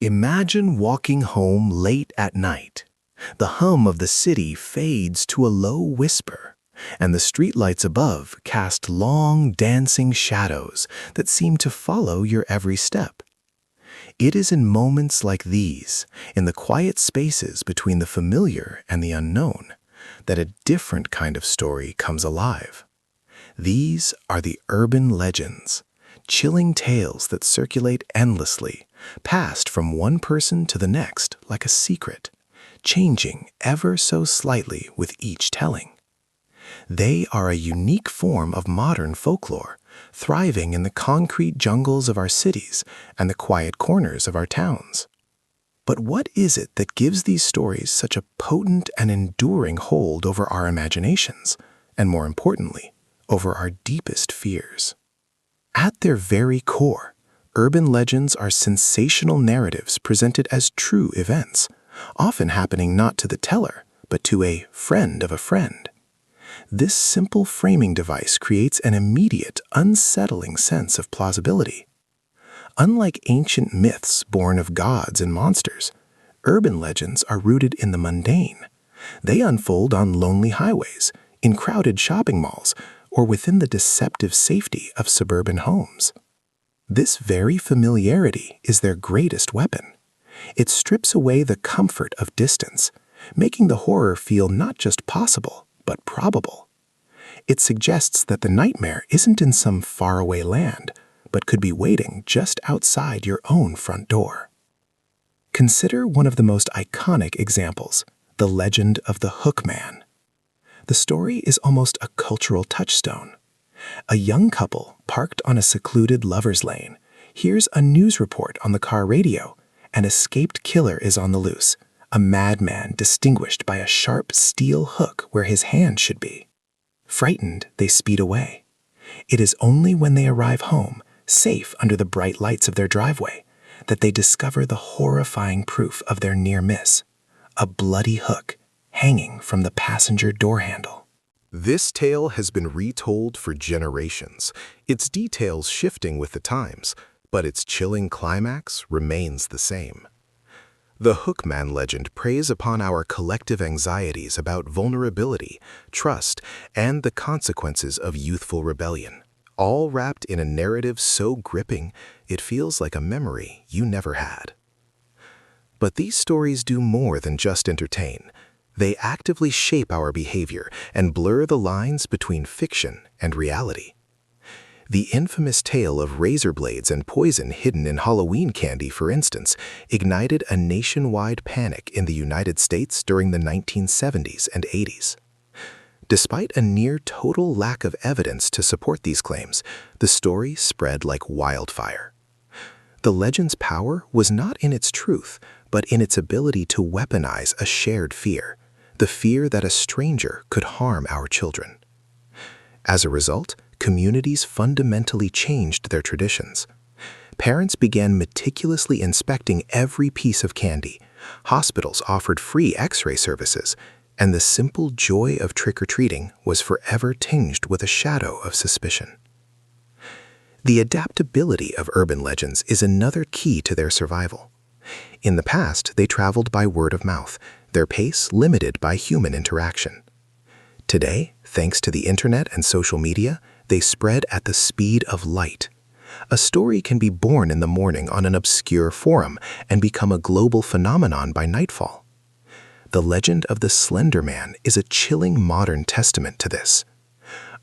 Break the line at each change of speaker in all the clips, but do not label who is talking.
Imagine walking home late at night. The hum of the city fades to a low whisper, and the streetlights above cast long, dancing shadows that seem to follow your every step. It is in moments like these, in the quiet spaces between the familiar and the unknown, that a different kind of story comes alive. These are the urban legends, chilling tales that circulate endlessly, passed from one person to the next like a secret, changing ever so slightly with each telling. They are a unique form of modern folklore, thriving in the concrete jungles of our cities and the quiet corners of our towns. But what is it that gives these stories such a potent and enduring hold over our imaginations, and more importantly, over our deepest fears? At their very core, urban legends are sensational narratives presented as true events, often happening not to the teller, but to a friend of a friend. This simple framing device creates an immediate, unsettling sense of plausibility. Unlike ancient myths born of gods and monsters, urban legends are rooted in the mundane. They unfold on lonely highways, in crowded shopping malls, or within the deceptive safety of suburban homes. This very familiarity is their greatest weapon. It strips away the comfort of distance, making the horror feel not just possible, but probable. It suggests that the nightmare isn't in some faraway land, but could be waiting just outside your own front door. Consider one of the most iconic examples, the legend of the Hook Man. The story is almost a cultural touchstone. A young couple, parked on a secluded lover's lane, hears a news report on the car radio. An escaped killer is on the loose, a madman distinguished by a sharp steel hook where his hand should be. Frightened, they speed away. It is only when they arrive home, safe under the bright lights of their driveway, that they discover the horrifying proof of their near miss, a bloody hook hanging from the passenger door handle.
This tale has been retold for generations, its details shifting with the times, but its chilling climax remains the same. The Hookman legend preys upon our collective anxieties about vulnerability, trust, and the consequences of youthful rebellion, all wrapped in a narrative so gripping it feels like a memory you never had. But these stories do more than just entertain. They actively shape our behavior and blur the lines between fiction and reality. The infamous tale of razor blades and poison hidden in Halloween candy, for instance, ignited a nationwide panic in the United States during the 1970s and 80s. Despite a near-total lack of evidence to support these claims, the story spread like wildfire. The legend's power was not in its truth, but in its ability to weaponize a shared fear, the fear that a stranger could harm our children. As a result, communities fundamentally changed their traditions. Parents began meticulously inspecting every piece of candy, hospitals offered free X-ray services, and the simple joy of trick-or-treating was forever tinged with a shadow of suspicion. The adaptability of urban legends is another key to their survival. In the past, they traveled by word of mouth, their pace limited by human interaction. Today, thanks to the internet and social media, they spread at the speed of light. A story can be born in the morning on an obscure forum and become a global phenomenon by nightfall. The legend of the Slender Man is a chilling modern testament to this.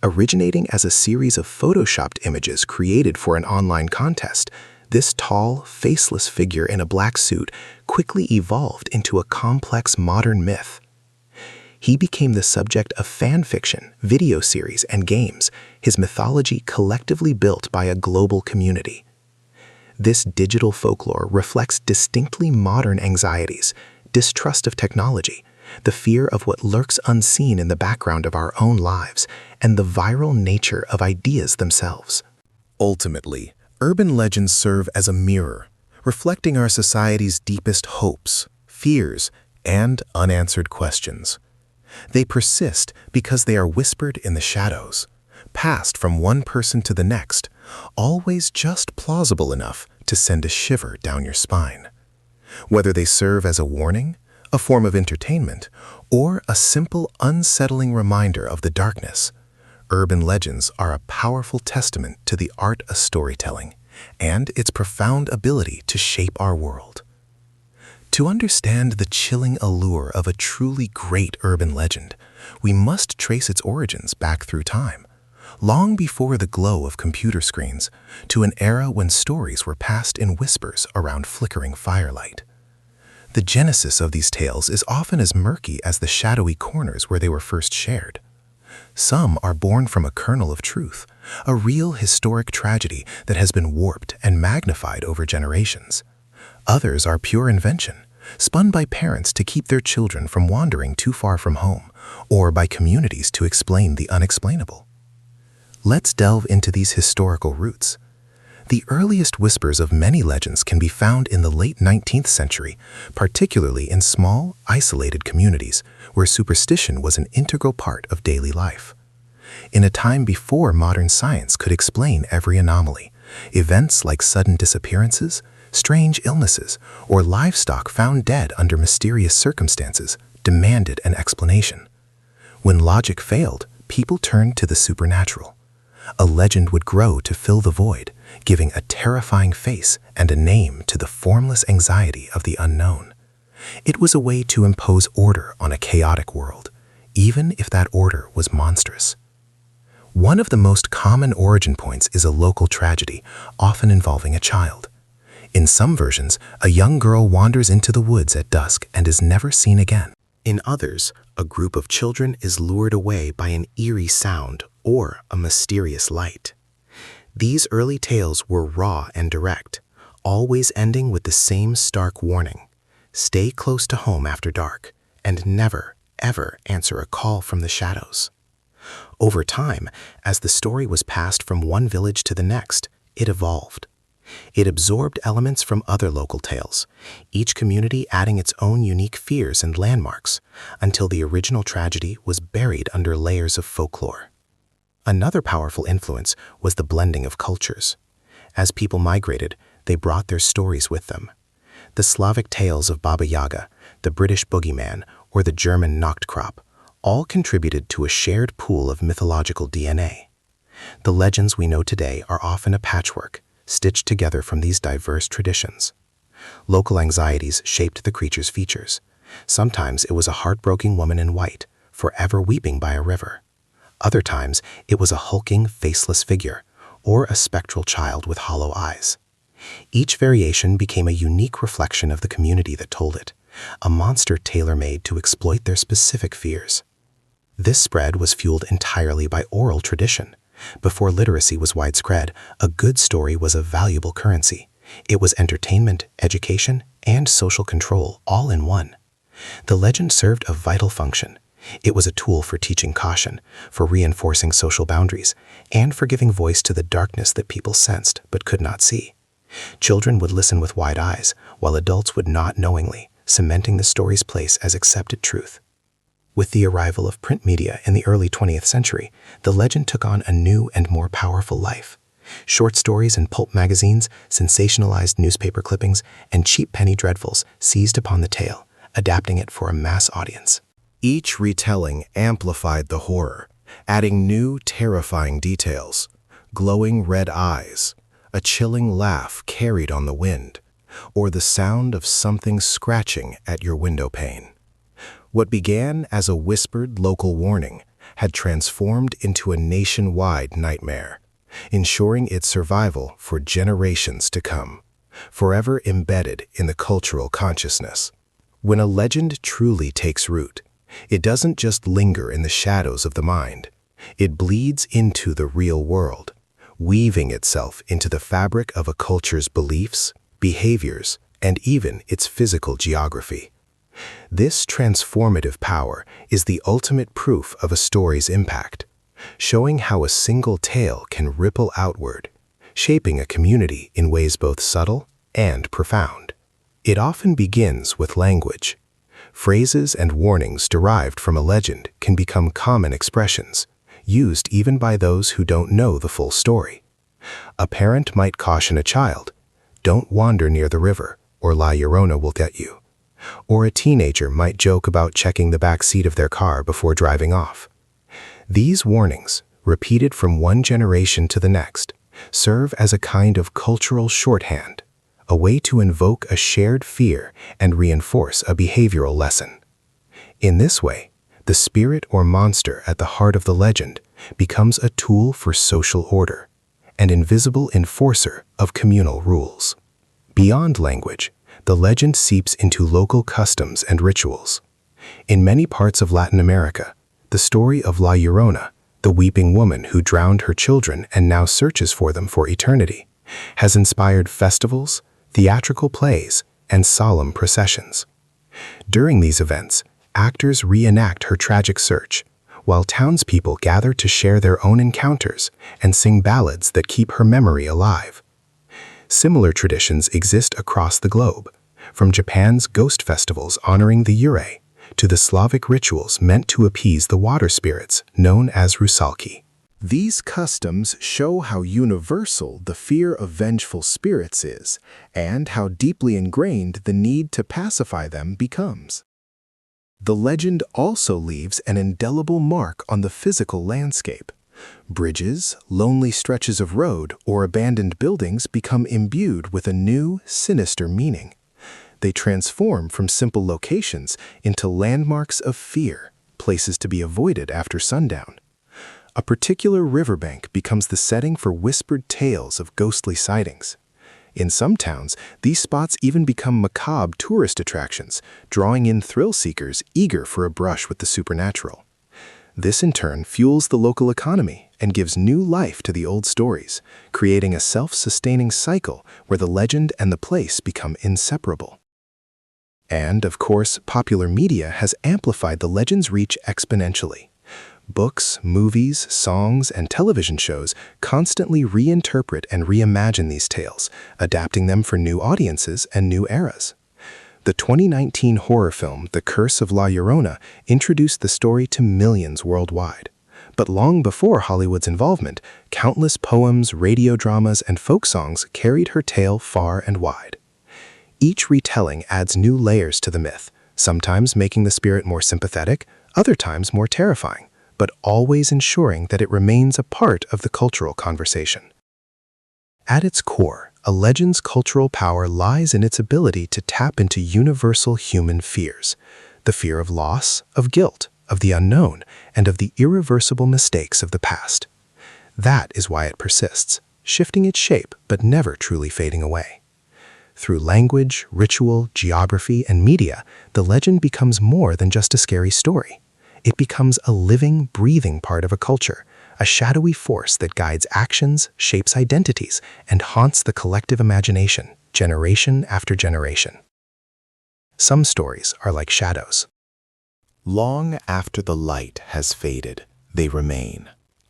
Originating as a series of photoshopped images created for an online contest, this tall, faceless figure in a black suit quickly evolved into a complex modern myth. He became the subject of fan fiction, video series, and games, his mythology collectively built by a global community. This digital folklore reflects distinctly modern anxieties, distrust of technology, the fear of what lurks unseen in the background of our own lives, and the viral nature of ideas themselves.
Ultimately, urban legends serve as a mirror, reflecting our society's deepest hopes, fears, and unanswered questions. They persist because they are whispered in the shadows, passed from one person to the next, always just plausible enough to send a shiver down your spine.
Whether they serve as a warning, a form of entertainment, or a simple, unsettling reminder of the darkness, urban legends are a powerful testament to the art of storytelling and its profound ability to shape our world. To understand the chilling allure of a truly great urban legend, we must trace its origins back through time, long before the glow of computer screens, to an era when stories were passed in whispers around flickering firelight. The genesis of these tales is often as murky as the shadowy corners where they were first shared. Some are born from a kernel of truth, a real historic tragedy that has been warped and magnified over generations. Others are pure invention, spun by parents to keep their children from wandering too far from home, or by communities to explain the unexplainable. Let's delve into these historical roots. The earliest whispers of many legends can be found in the late 19th century, particularly in small, isolated communities where superstition was an integral part of daily life. In a time before modern science could explain every anomaly, events like sudden disappearances, strange illnesses, or livestock found dead under mysterious circumstances demanded an explanation. When logic failed, people turned to the supernatural. A legend would grow to fill the void, giving a terrifying face and a name to the formless anxiety of the unknown. It was a way to impose order on a chaotic world, even if that order was monstrous. One of the most common origin points is a local tragedy, often involving a child. In some versions, a young girl wanders into the woods at dusk and is never seen again. In others, a group of children is lured away by an eerie sound or a mysterious light. These early tales were raw and direct, always ending with the same stark warning: stay close to home after dark, and never, ever answer a call from the shadows. Over time, as the story was passed from one village to the next, it evolved. It absorbed elements from other local tales, each community adding its own unique fears and landmarks, until the original tragedy was buried under layers of folklore. Another powerful influence was the blending of cultures. As people migrated, they brought their stories with them. The Slavic tales of Baba Yaga, the British boogeyman, or the German Nachtkrop all contributed to a shared pool of mythological DNA. The legends we know today are often a patchwork, stitched together from these diverse traditions. Local anxieties shaped the creature's features. Sometimes it was a heartbroken woman in white, forever weeping by a river. Other times, it was a hulking, faceless figure, or a spectral child with hollow eyes. Each variation became a unique reflection of the community that told it, a monster tailor-made to exploit their specific fears. This spread was fueled entirely by oral tradition. Before literacy was widespread, a good story was a valuable currency. It was entertainment, education, and social control all in one. The legend served a vital function. It was a tool for teaching caution, for reinforcing social boundaries, and for giving voice to the darkness that people sensed but could not see. Children would listen with wide eyes, while adults would nod knowingly, cementing the story's place as accepted truth. With the arrival of print media in the early 20th century, the legend took on a new and more powerful life. Short stories in pulp magazines, sensationalized newspaper clippings, and cheap penny dreadfuls seized upon the tale, adapting it for a mass audience.
Each retelling amplified the horror, adding new, terrifying details: glowing red eyes, a chilling laugh carried on the wind, or the sound of something scratching at your window pane. What began as a whispered local warning had transformed into a nationwide nightmare, ensuring its survival for generations to come, forever embedded in the cultural consciousness. When a legend truly takes root, it doesn't just linger in the shadows of the mind. It bleeds into the real world, weaving itself into the fabric of a culture's beliefs, behaviors, and even its physical geography. This transformative power is the ultimate proof of a story's impact, showing how a single tale can ripple outward, shaping a community in ways both subtle and profound. It often begins with language. Phrases and warnings derived from a legend can become common expressions, used even by those who don't know the full story. A parent might caution a child, "Don't wander near the river,"
or La Llorona will get you. Or a teenager might joke about checking the back seat of their car before driving off. These warnings, repeated from one generation to the next, serve as a kind of cultural shorthand, a way to invoke a shared fear and reinforce a behavioral lesson. In this way, the spirit or monster at the heart of the legend becomes a tool for social order, an invisible enforcer of communal rules. Beyond language, the legend seeps into local customs and rituals. In many parts of Latin America, the story of La Llorona, the weeping woman who drowned her children and now searches for them for eternity, has inspired festivals, theatrical plays, and solemn processions. During these events, actors reenact her tragic search, while townspeople gather to share their own encounters and sing ballads that keep her memory alive. Similar traditions exist across the globe, from Japan's ghost festivals honoring the Yurei to the Slavic rituals meant to appease the water spirits known as rusalki.
These customs show how universal the fear of vengeful spirits is, and how deeply ingrained the need to pacify them becomes. The legend also leaves an indelible mark on the physical landscape. Bridges, lonely stretches of road, or abandoned buildings become imbued with a new, sinister meaning. They transform from simple locations into landmarks of fear, places to be avoided after sundown. A particular riverbank becomes the setting for whispered tales of ghostly sightings. In some towns, these spots even become macabre tourist attractions, drawing in thrill seekers eager for a brush with the supernatural. This in turn fuels the local economy and gives new life to the old stories, creating a self-sustaining cycle where the legend and the place become inseparable. And, of course, popular media has amplified the legend's reach exponentially. Books, movies, songs, and television shows constantly reinterpret and reimagine these tales, adapting them for new audiences and new eras. The 2019 horror film The Curse of La Llorona introduced the story to millions worldwide. But long before Hollywood's involvement, countless poems, radio dramas, and folk songs carried her tale far and wide. Each retelling adds new layers to the myth, sometimes making the spirit more sympathetic, other times more terrifying, but always ensuring that it remains a part of the cultural conversation. At its core, a legend's cultural power lies in its ability to tap into universal human fears, the fear of loss, of guilt, of the unknown, and of the irreversible mistakes of the past. That is why it persists, shifting its shape but never truly fading away. Through language, ritual, geography, and media, the legend becomes more than just a scary story. It becomes a living, breathing part of a culture, a shadowy force that guides actions, shapes identities, and haunts the collective imagination, generation after generation. Some stories are like shadows.
Long after the light has faded, they remain,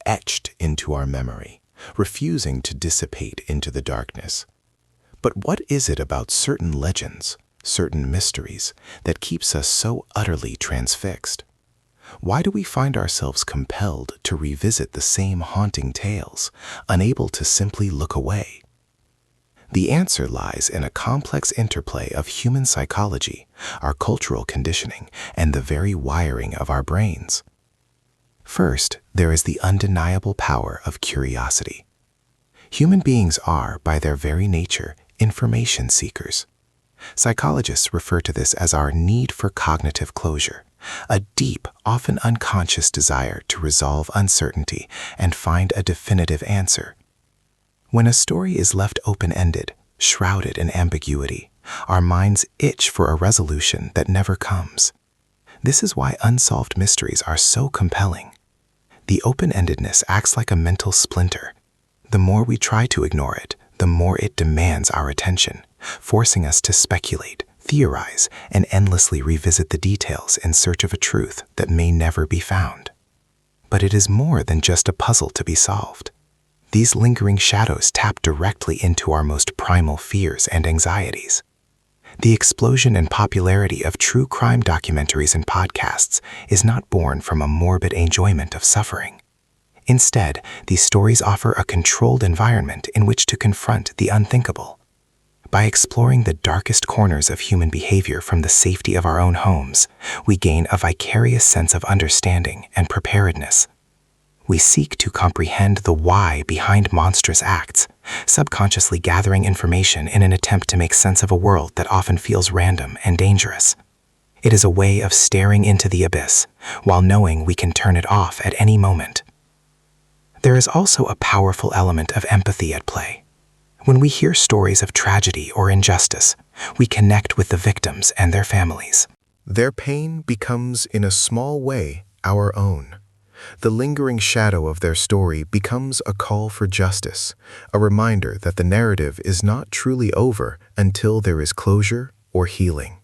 etched into our memory, refusing to dissipate into the darkness. But what is it about certain legends, certain mysteries, that keeps us so utterly transfixed? Why do we find ourselves compelled to revisit the same haunting tales, unable to simply look away? The answer lies in a complex interplay of human psychology, our cultural conditioning, and the very wiring of our brains. First, there is the undeniable power of curiosity. Human beings are, by their very nature, information seekers. Psychologists refer to this as our need for cognitive closure, a deep, often unconscious desire to resolve uncertainty and find a definitive answer. When a story is left open-ended, shrouded in ambiguity, our minds itch for a resolution that never comes. This is why unsolved mysteries are so compelling. The open-endedness acts like a mental splinter. The more we try to ignore it, the more it demands our attention, forcing us to speculate, theorize, and endlessly revisit the details in search of a truth that may never be found. But it is more than just a puzzle to be solved. These lingering shadows tap directly into our most primal fears and anxieties. The explosion and popularity of true crime documentaries and podcasts is not born from a morbid enjoyment of suffering. Instead, these stories offer a controlled environment in which to confront the unthinkable.
By exploring the darkest corners of human behavior from the safety of our own homes, we gain a vicarious sense of understanding and preparedness. We seek to comprehend the why behind monstrous acts, subconsciously gathering information in an attempt to make sense of a world that often feels random and dangerous. It is a way of staring into the abyss, while knowing we can turn it off at any moment. There is also a powerful element of empathy at play. When we hear stories of tragedy or injustice, we connect with the victims and their families.
Their pain becomes, in a small way, our own. The lingering shadow of their story becomes a call for justice, a reminder that the narrative is not truly over until there is closure or healing.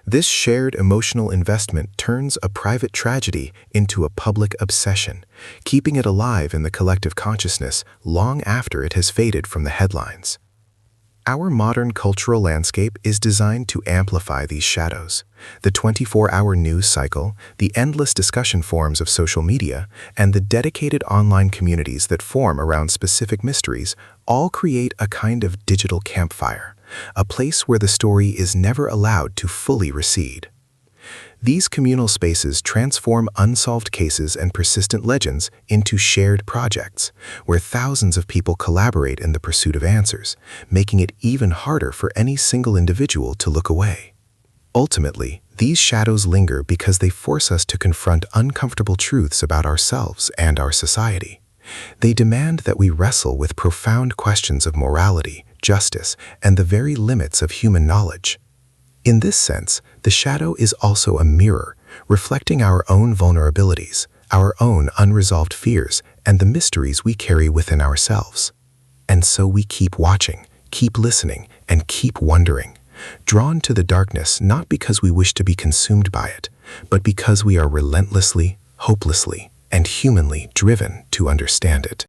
This shared emotional investment turns a private tragedy into a public obsession, keeping it alive in the collective consciousness long after it has faded from the headlines. Our modern cultural landscape is designed to amplify these shadows. The 24-hour news cycle, the endless discussion forums of social media, and the dedicated online communities that form around specific mysteries all create a kind of digital campfire, a place where the story is never allowed to fully recede. These communal spaces transform unsolved cases and persistent legends into shared projects, where thousands of people collaborate in the pursuit of answers, making it even harder for any single individual to look away. Ultimately, these shadows linger because they force us to confront uncomfortable truths about ourselves and our society. They demand that we wrestle with profound questions of morality, justice, and the very limits of human knowledge. In this sense, the shadow is also a mirror, reflecting our own vulnerabilities, our own unresolved fears, and the mysteries we carry within ourselves. And so we keep watching, keep listening, and keep wondering, drawn to the darkness not because we wish to be consumed by it, but because we are relentlessly, hopelessly, and humanly driven to understand it.